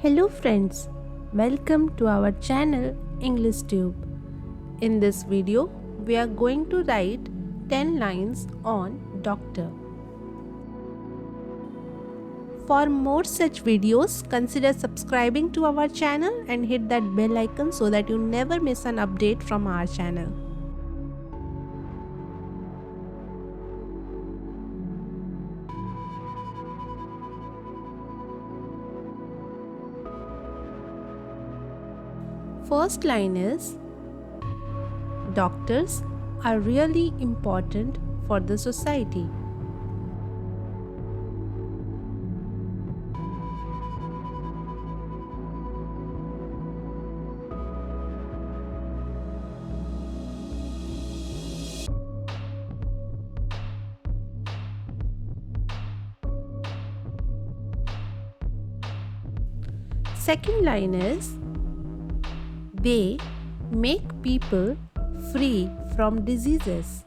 Hello friends, welcome to our channel English Tube. In this video, we are going to write 10 lines on doctor. For more such videos, consider subscribing to our channel and hit that bell icon so that you never miss an update from our channel. First line is, doctors are really important for the society. Second line is, they make people free from diseases.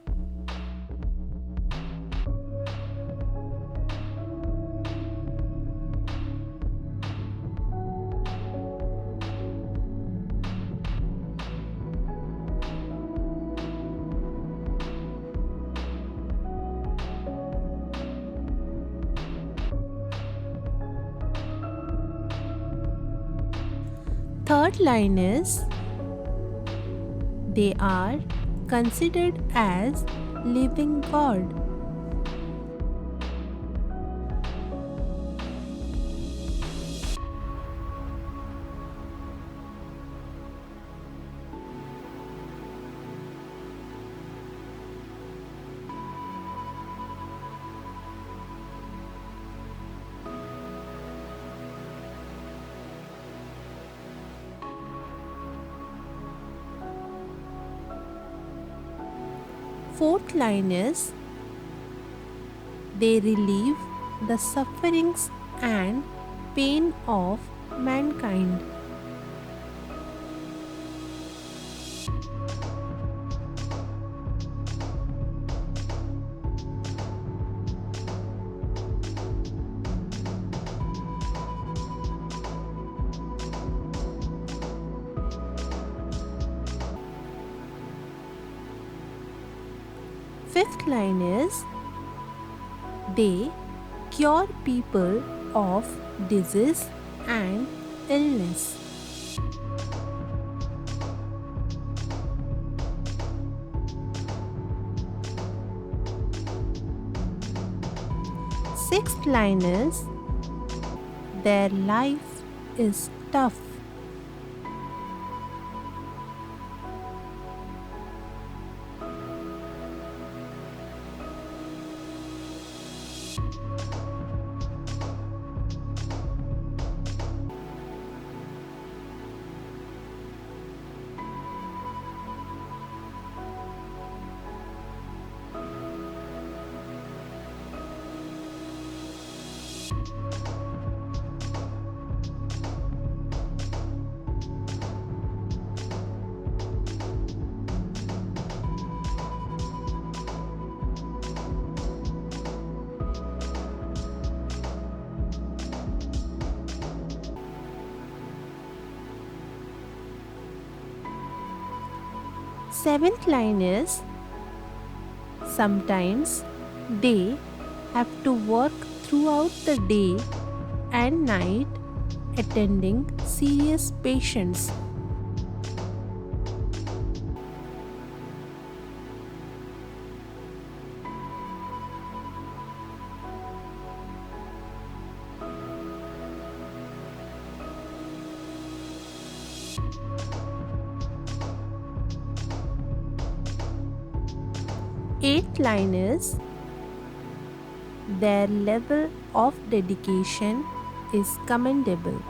Third line is, they are considered as living God. Fourth line is, they relieve the sufferings and pain of mankind. Fifth line is, they cure people of disease and illness. Sixth line is, their life is tough. Seventh line is, sometimes they have to work throughout the day and night attending serious patients. Eighth line is, their level of dedication is commendable.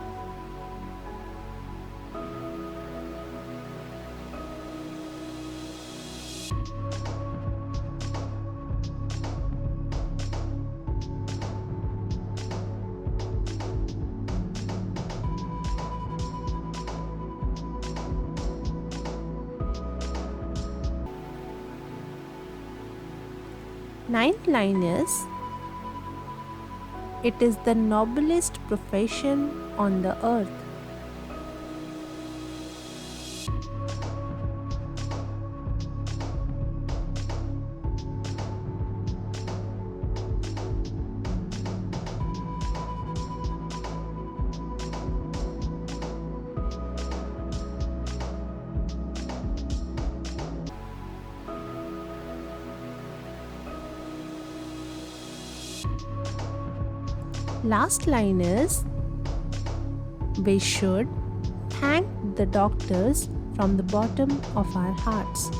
Ninth line is, It is the noblest profession on the earth. Last line is, we should thank the doctors from the bottom of our hearts.